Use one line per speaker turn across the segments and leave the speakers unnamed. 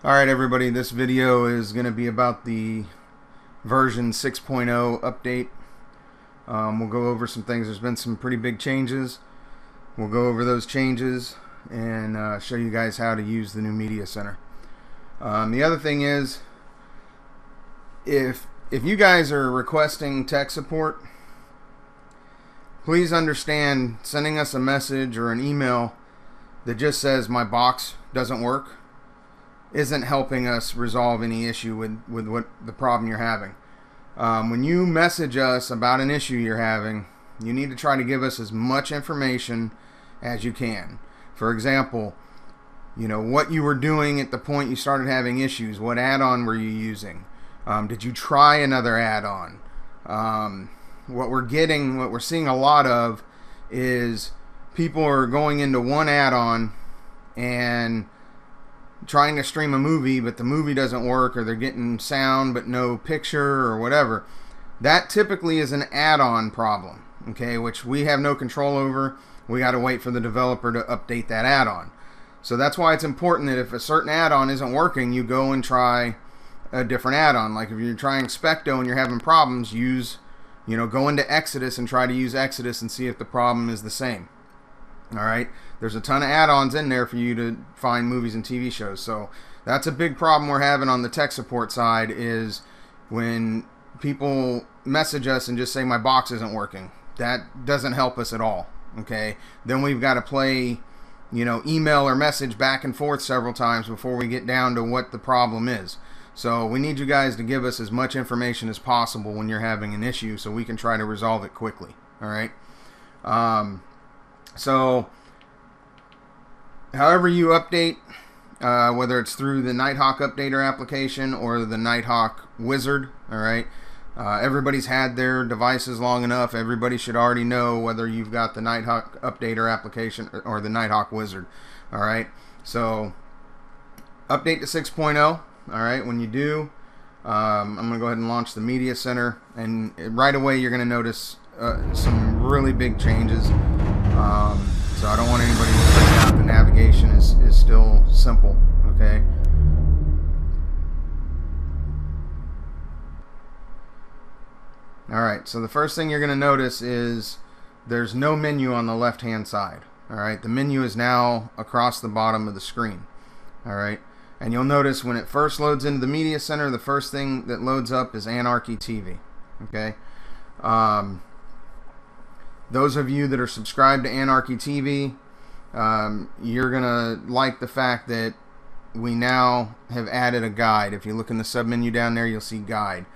Alright everybody, this video is going to be about the version 6.0 update. We'll go over some things. There's been some pretty big changes. We'll go over those changes and show you guys how to use the new media center. The other thing is, if you guys are requesting tech support, please understand sending us a message or an email that just says my box doesn't work isn't helping us resolve any issue with what the problem you're having. When you message us about an issue you're having, you need to try to give us as much information as you can. For example, what you were doing at the point you started having issues. What add-on were you using? Did you try another add-on? What we're seeing a lot of is people are going into one add-on and trying to stream a movie, but the movie doesn't work, or they're getting sound but no picture or whatever. That typically is an add-on problem, okay, which we have no control over. We got to wait for the developer to update that add-on. So that's why it's important that if a certain add-on isn't working, you go and try a different add-on. Like if you're trying Specto and you're having problems, go into Exodus and try to use Exodus and see if the problem is the same. Alright, there's a ton of add-ons in there for you to find movies and TV shows. So that's a big problem we're having on the tech support side, is when people message us and just say my box isn't working. That doesn't help us at all. Okay, then we've got to play email or message back and forth several times before we get down to what the problem is. So we need you guys to give us as much information as possible when you're having an issue so we can try to resolve it quickly. Alright, so however you update, whether it's through the Nitehawk Updater application or the Nitehawk Wizard, alright, everybody's had their devices long enough. Everybody should already know whether you've got the Nitehawk Updater application or the Nitehawk Wizard. Alright, so update to 6.0. Alright, when you do, I'm going to go ahead and launch the Media Center, and right away you're going to notice some really big changes. So I don't want anybody to freak out. The navigation is still simple, okay? Alright, so the first thing you're going to notice is there's no menu on the left hand side. Alright, the menu is now across the bottom of the screen. Alright, and you'll notice when it first loads into the Media Center, the first thing that loads up is Anarchy TV. Okay? Those of you that are subscribed to Anarchy TV, you're going to like the fact that we now have added a guide. If you look in the submenu down there, you'll see guide.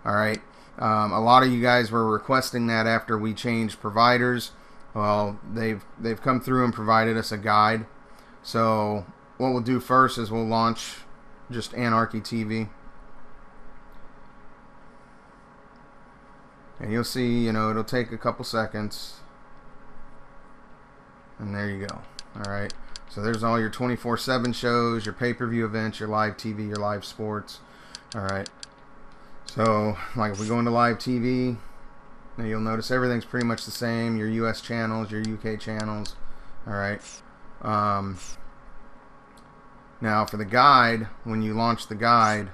Alright? A lot of you guys were requesting that after we changed providers. Well, they've come through and provided us a guide. So what we'll do first is we'll launch just Anarchy TV. And you'll see, it'll take a couple seconds. And there you go. Alright. So there's all your 24/7 shows, your pay-per-view events, your live TV, your live sports. Alright. So, like if we go into live TV, now you'll notice everything's pretty much the same. Your US channels, your UK channels. Alright. Now for the guide, when you launch the guide,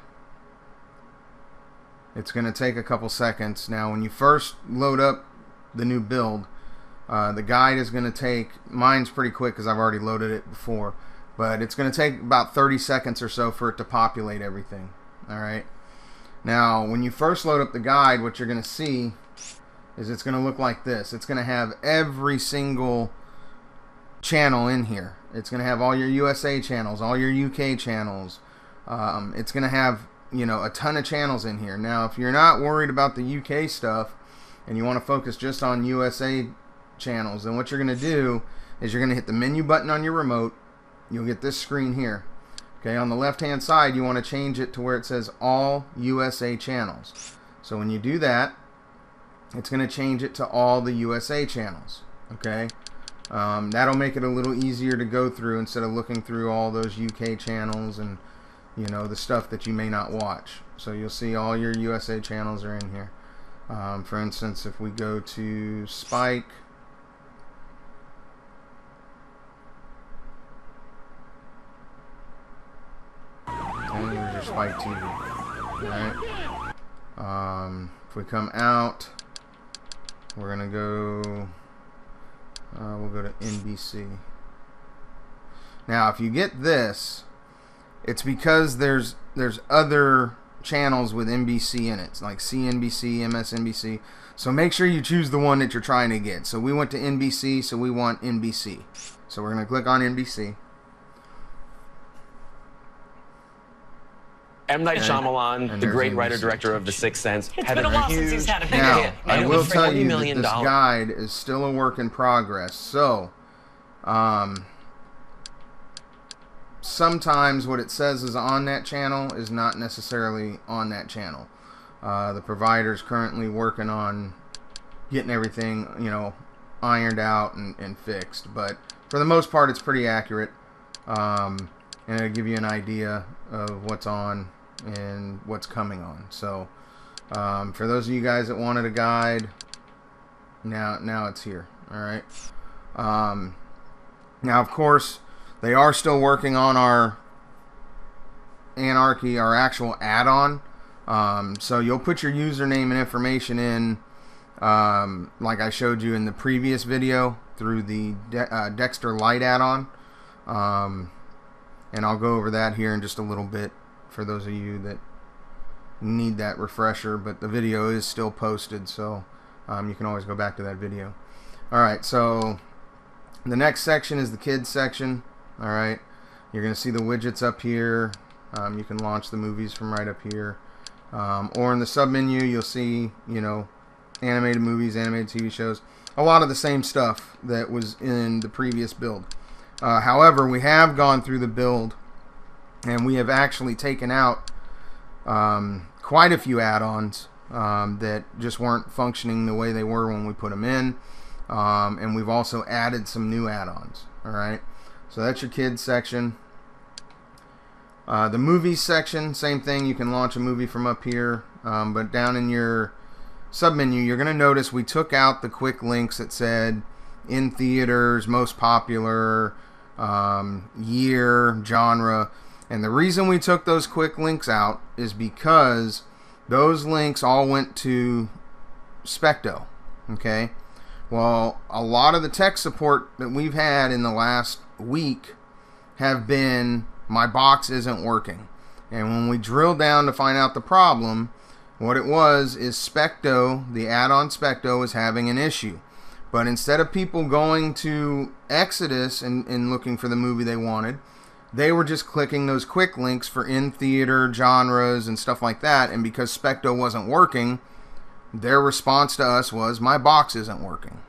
it's going to take a couple seconds. Now when you first load up the new build, the guide is going to take, mine's pretty quick because I've already loaded it before, but it's going to take about 30 seconds or so for it to populate everything. Alright. Now when you first load up the guide, what you're going to see is it's going to look like this. It's going to have every single channel in here. It's going to have all your USA channels, all your UK channels. It's going to have a ton of channels in here. Now if you're not worried about the UK stuff and you want to focus just on USA channels, then what you're going to do is you're going to hit the menu button on your remote. You'll get this screen here. Okay, on the left hand side you want to change it to where it says all USA channels. So when you do that, it's going to change it to all the USA channels. Okay, that'll make it a little easier to go through instead of looking through all those UK channels and the stuff that you may not watch. So you'll see all your USA channels are in here. For instance, if we go to Spike, Spike TV. Alright. If we come out, we're gonna go. We'll go to NBC. Now, if you get this, it's because there's other channels with NBC in it. It's like CNBC, MSNBC. So make sure you choose the one that you're trying to get. So we went to NBC, so we want NBC. So we're going to click on NBC.
M. Night Shyamalan, the great writer-director of The Sixth Sense,
had a huge hit.
Now, I will tell you that this guide is still a work in progress. So, sometimes what it says is on that channel is not necessarily on that channel. The provider's currently working on getting everything, ironed out and fixed. But for the most part, it's pretty accurate. And it'll give you an idea of what's on and what's coming on. So, for those of you guys that wanted a guide, now it's here. All right. Now, of course, they are still working on our Anarchy, our actual add-on. So you'll put your username and information in, like I showed you in the previous video, through the Dexter Lite add-on. And I'll go over that here in just a little bit for those of you that need that refresher. But the video is still posted, so you can always go back to that video. Alright, so the next section is the kids section. Alright, you're going to see the widgets up here. You can launch the movies from right up here. Or in the sub-menu, you'll see, animated movies, animated TV shows. A lot of the same stuff that was in the previous build. However, we have gone through the build, and we have actually taken out quite a few add-ons that just weren't functioning the way they were when we put them in. And we've also added some new add-ons. Alright, so that's your kids section. The movies section, same thing. You can launch a movie from up here, but down in your sub-menu, you're going to notice we took out the quick links that said in theaters, most popular, year, genre. And the reason we took those quick links out is because those links all went to Specto. Okay? Well, a lot of the tech support that we've had in the last week have been, my box isn't working. And when we drilled down to find out the problem, what it was is Specto, the add-on Specto, is having an issue. But instead of people going to Exodus and looking for the movie they wanted, they were just clicking those quick links for in-theater genres and stuff like that. And because Specto wasn't working, their response to us was, my box isn't working.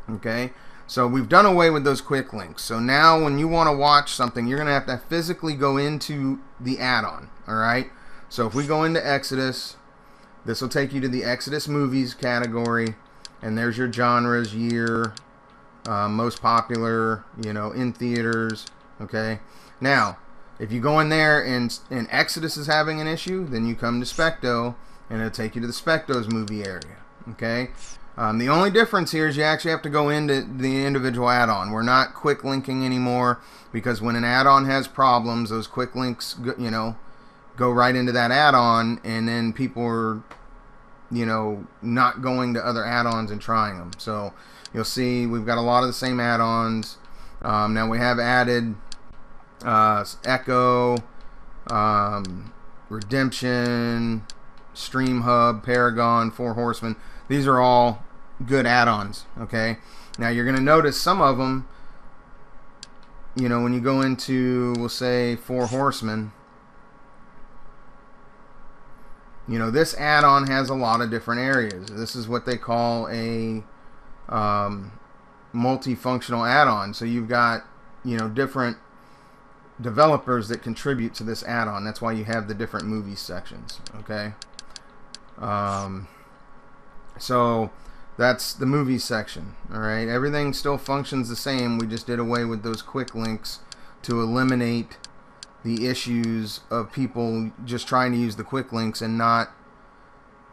Okay? So we've done away with those quick links. So now when you want to watch something, you're going to have to physically go into the add-on. Alright? So if we go into Exodus, this will take you to the Exodus movies category. And there's your genres, year, most popular, in theaters. Okay? Now, if you go in there and Exodus is having an issue, then you come to Specto, and it'll take you to the Specto's movie area. Okay? The only difference here is you actually have to go into the individual add-on. We're not quick linking anymore, because when an add-on has problems, those quick links, go right into that add-on, and then people are, not going to other add-ons and trying them. So you'll see we've got a lot of the same add-ons. Now we have added Echo, Redemption, Stream Hub, Paragon, Four Horsemen. These are all good add-ons. Okay, now you're going to notice some of them, when you go into, we'll say, Four Horsemen, this add-on has a lot of different areas. This is what they call a multifunctional add-on. So you've got, different developers that contribute to this add-on. That's why you have the different movie sections. Okay. So that's the movie section. Alright, everything still functions the same. We just did away with those quick links to eliminate the issues of people just trying to use the quick links and not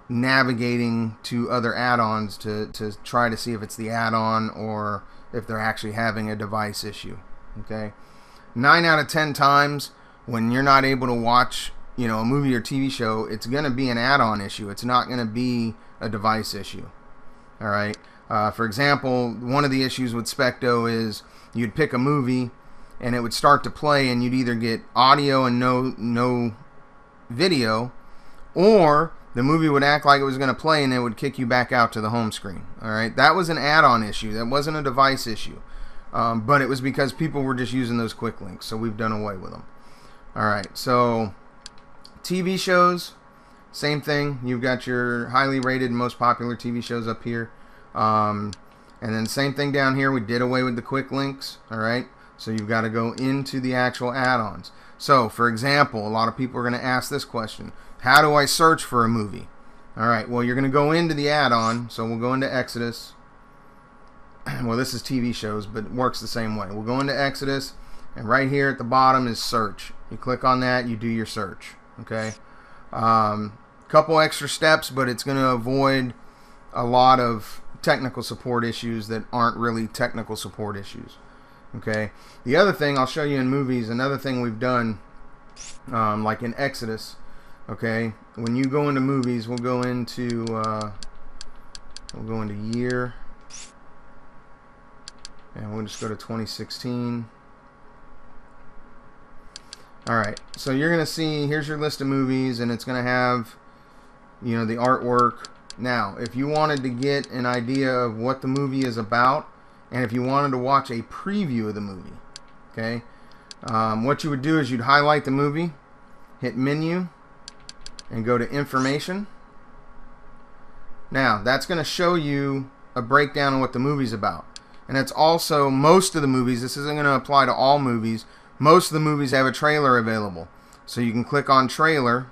navigating to other add-ons to try to see if it's the add-on or if they're actually having a device issue. Okay, 9 out of 10 times when you're not able to watch you know, a movie or TV show, it's going to be an add-on issue. It's not going to be a device issue. All right. For example, one of the issues with Specto is you'd pick a movie and it would start to play and you'd either get audio and no video, or the movie would act like it was going to play and it would kick you back out to the home screen. All right. That was an add-on issue. That wasn't a device issue. But it was because people were just using those quick links, so we've done away with them. All right. So TV shows, same thing. You've got your highly rated and most popular TV shows up here. And then same thing down here. We did away with the quick links. All right. So you've got to go into the actual add-ons. So, for example, a lot of people are going to ask this question. How do I search for a movie? All right. Well, you're going to go into the add-on. So we'll go into Exodus. Well, this is TV shows, but it works the same way. We'll go into Exodus, and right here at the bottom is search. You click on that, you do your search. Okay. Couple extra steps, but it's going to avoid a lot of technical support issues that aren't really technical support issues. Okay. The other thing I'll show you in movies, another thing we've done, like in Exodus. Okay. When you go into movies, we'll go into year, and we'll just go to 2016. All right. So you're gonna see, here's your list of movies, and it's gonna have, you know, the artwork. Now, if you wanted to get an idea of what the movie is about, and if you wanted to watch a preview of the movie, okay, what you would do is you'd highlight the movie, hit menu, and go to information. Now, that's going to show you a breakdown of what the movie's about. And it's also, most of the movies, this isn't going to apply to all movies, most of the movies have a trailer available. So you can click on trailer.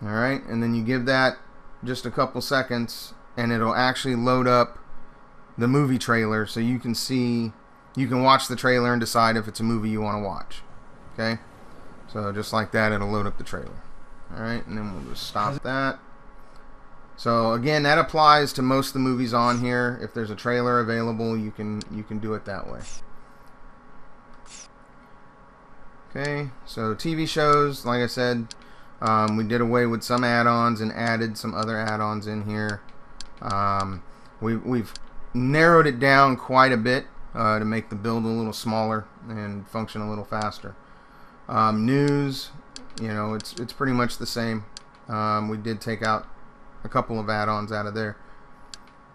Alright, and then you give that just a couple seconds, and it'll actually load up the movie trailer, so you can see, you can watch the trailer and decide if it's a movie you want to watch. Okay, so just like that, it'll load up the trailer. Alright, and then we'll just stop that. So again, that applies to most of the movies on here. If there's a trailer available, you can do it that way. Okay, so TV shows, like I said, we did away with some add-ons and added some other add-ons in here. We've narrowed it down quite a bit to make the build a little smaller and function a little faster. News, you know, it's pretty much the same. We did take out a couple of add-ons out of there.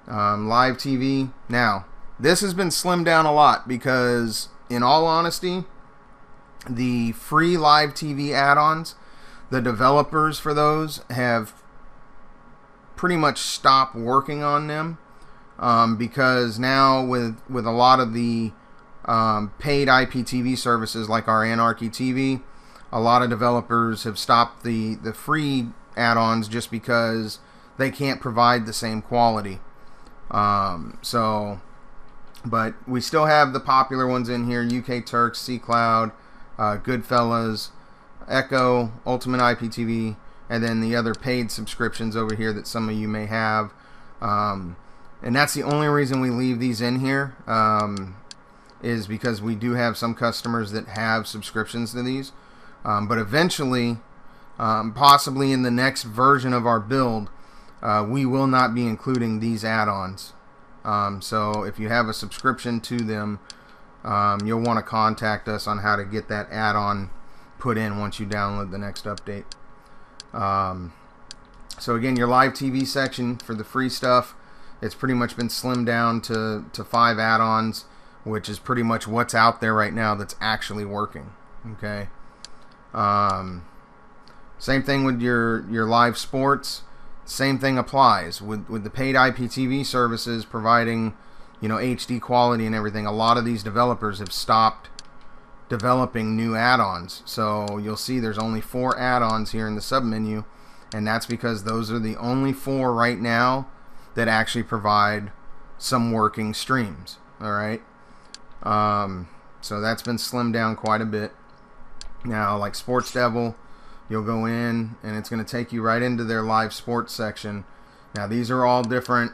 Live TV. Now, this has been slimmed down a lot because, in all honesty, the free live TV add-ons, the developers for those have pretty much stopped working on them, because now with a lot of the paid IPTV services like our Anarchy TV, a lot of developers have stopped the free add-ons just because they can't provide the same quality. But we still have the popular ones in here: UK Turks, C Cloud, Goodfellas, Echo, Ultimate IPTV, and then the other paid subscriptions over here that some of you may have. And that's the only reason we leave these in here, is because we do have some customers that have subscriptions to these. But eventually, possibly in the next version of our build, we will not be including these add-ons. So if you have a subscription to them, you'll want to contact us on how to get that add-on put in once you download the next update. So again, your live TV section for the free stuff, it's pretty much been slimmed down to 5 add-ons, which is pretty much what's out there right now that's actually working. Okay. Same thing with your live sports. Same thing applies with the paid IPTV services providing, you know, HD quality and everything. A lot of these developers have stopped developing new add-ons. So you'll see there's only 4 add-ons here in the submenu, and that's because those are the only 4 right now that actually provide some working streams. All right. So that's been slimmed down quite a bit. Now, like Sports Devil, you'll go in and it's going to take you right into their live sports section. Now, these are all different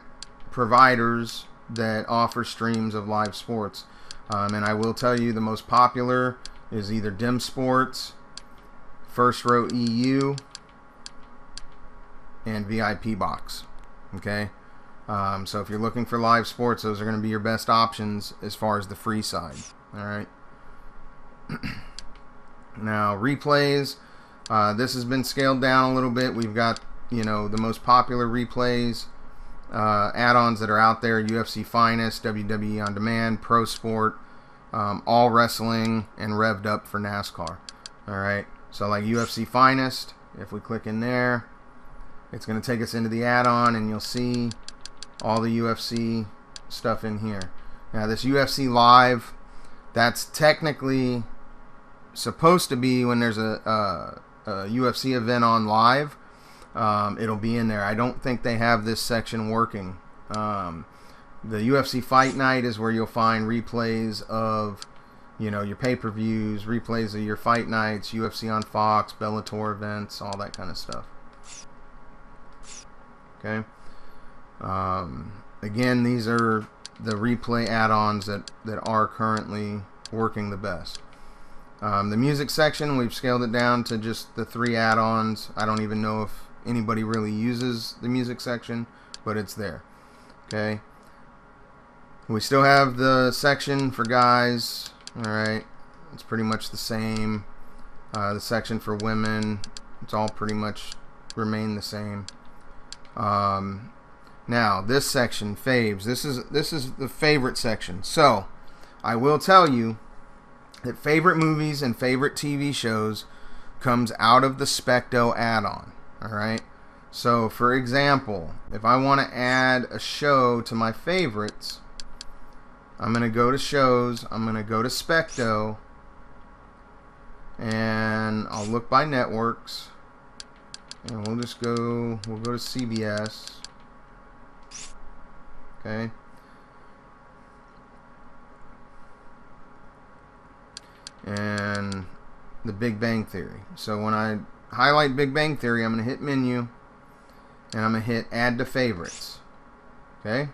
providers that offer streams of live sports. And I will tell you the most popular is either Dim Sports, first row EU, and VIP box. Okay, so if you're looking for live sports, those are going to be your best options as far as the free side. All right. Now replays, this has been scaled down a little bit. We've got, you know, the most popular replays, add-ons that are out there: UFC Finest, WWE On Demand, Pro Sport, All Wrestling, and Revved Up for NASCAR. All right, so like UFC Finest, if we click in there, it's going to take us into the add-on, and you'll see all the UFC stuff in here. Now this UFC Live, that's technically supposed to be when there's a UFC event on live. It'll be in there. I don't think they have this section working. The UFC Fight Night is where you'll find replays of, you know, your pay-per-views, replays of your fight nights, UFC on Fox, Bellator events, all that kind of stuff. Okay. Again, these are the replay add-ons that are currently working the best. The music section, we've scaled it down to just the 3 add-ons. I don't even know if anybody really uses the music section, but it's there. Okay. We still have the section for guys. Alright. It's pretty much the same. The section for women, it's all pretty much remain the same. Now this section, faves, this is the favorite section. So I will tell you that favorite movies and favorite TV shows comes out of the Specto add-on. Alright, so for example, if I want to add a show to my favorites, I'm going to go to shows, I'm going to go to Specto, and I'll look by networks, and we'll go to CBS. Okay. And the Big Bang Theory. So when I highlight Big Bang Theory, I'm going to hit menu, and I'm going to hit add to favorites. Okay.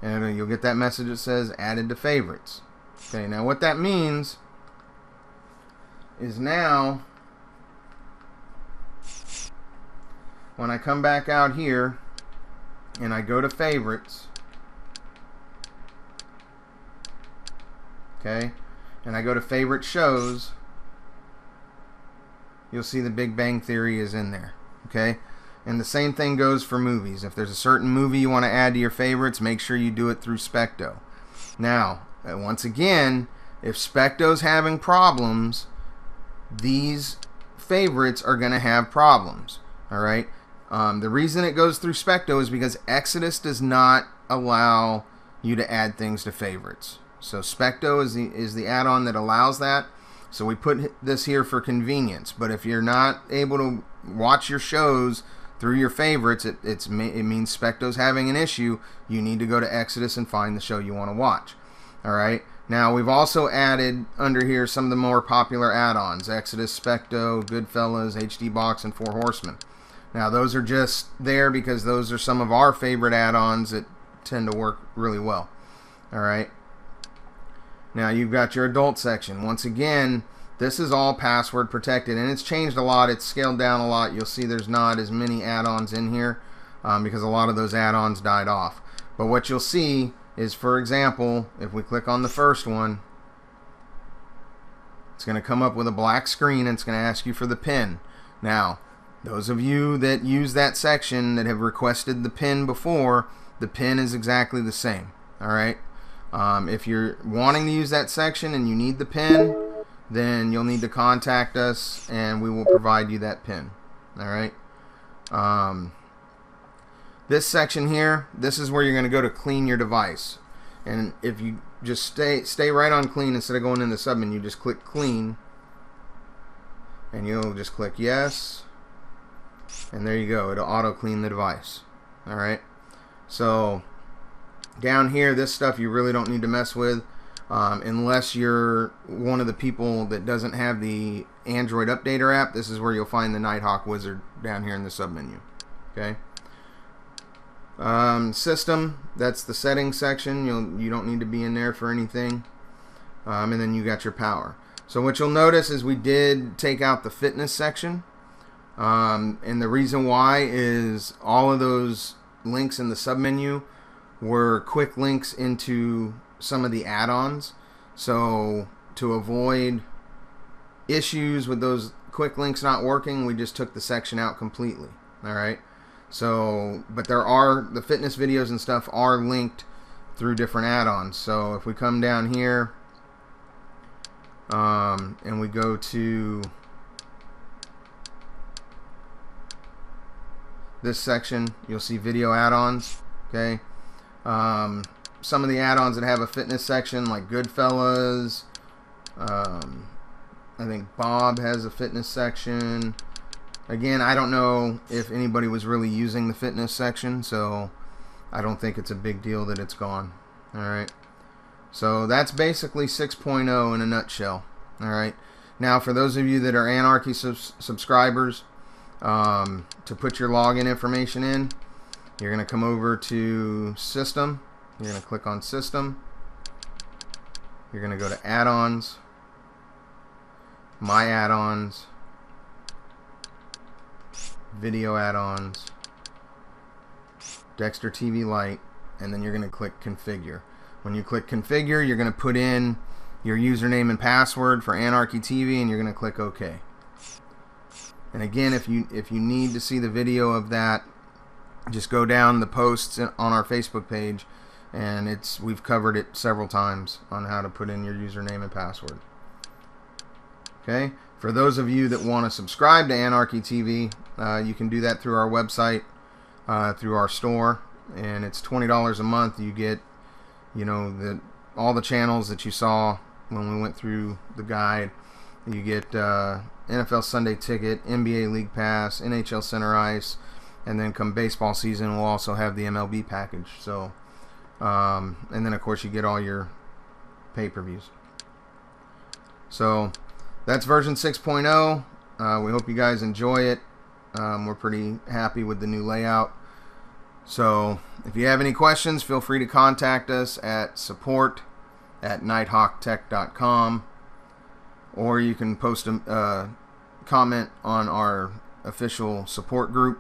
And you'll get that message that says added to favorites. Okay. Now what that means is now when I come back out here and I go to favorites, okay, and I go to favorite shows, you'll see the Big Bang Theory is in there. Okay, and the same thing goes for movies. If there's a certain movie you want to add to your favorites, make sure you do it through Specto. Now, once again, if Specto's having problems, these favorites are going to have problems. Alright, the reason it goes through Specto is because Exodus does not allow you to add things to favorites. So Specto is the add-on that allows that. So we put this here for convenience. But if you're not able to watch your shows through your favorites, it means Specto's having an issue. You need to go to Exodus and find the show you want to watch. Alright, now we've also added under here some of the more popular add-ons: Exodus, Specto, Goodfellas, HD Box, and Four Horsemen. Now those are just there because those are some of our favorite add-ons that tend to work really well. Alright, now you've got your adult section. Once again, this is all password protected, and it's changed a lot. It's scaled down a lot. You'll see there's not as many add-ons in here because a lot of those add-ons died off. But what you'll see is, for example, if we click on the first one, it's going to come up with a black screen and it's going to ask you for the PIN. Now, those of you that use that section that have requested the PIN before, the PIN is exactly the same. Alright? If you're wanting to use that section and you need the PIN, then you'll need to contact us and we will provide you that PIN. Alright? This section here, this is where you're going to go to clean your device. And if you just stay right on clean instead of going in the submenu, just click clean. And you'll just click yes. And there you go. It'll auto clean the device. Alright? So down here, this stuff you really don't need to mess with unless you're one of the people that doesn't have the Android Updater app. This is where you'll find the Nitehawk Wizard down here in the submenu. Okay? System, that's the settings section. You don't need to be in there for anything. And then you got your power. So what you'll notice is we did take out the fitness section. And the reason why is all of those links in the submenu were quick links into some of the add-ons. So to avoid issues with those quick links not working, we just took the section out completely. All right. So, but the fitness videos and stuff are linked through different add-ons. So if we come down here and we go to this section, you'll see video add-ons. Okay. Some of the add-ons that have a fitness section, like Goodfellas, I think Bob has a fitness section. Again, I don't know if anybody was really using the fitness section, so I don't think it's a big deal that it's gone. Alright, so that's basically 6.0 in a nutshell. Alright, now for those of you that are Anarchy subscribers, to put your login information in, you're going to come over to System. You're going to click on System. You're going to go to Add-ons, My Add-ons, Video Add-ons, Dexter TV Lite, and then you're going to click Configure. When you click Configure, you're going to put in your username and password for Anarchy TV, and you're going to click OK. And again, if you need to see the video of that, just go down the posts on our Facebook page, and we've covered it several times on how to put in your username and password. Okay, for those of you that want to subscribe to Anarchy TV, you can do that through our website, through our store, and it's $20 a month. You get, all the channels that you saw when we went through the guide. You get NFL Sunday Ticket, NBA League Pass, NHL Center Ice, and then come baseball season, we'll also have the MLB package. So, and then of course you get all your pay-per-views. So that's version 6.0. We hope you guys enjoy it. We're pretty happy with the new layout. So if you have any questions, feel free to contact us at support@nitehawktech.com, or you can post a comment on our official support group.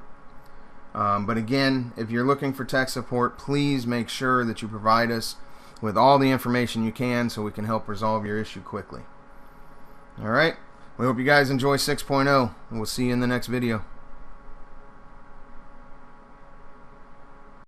But again, if you're looking for tech support, please make sure that you provide us with all the information you can so we can help resolve your issue quickly. Alright, we hope you guys enjoy 6.0, and we'll see you in the next video.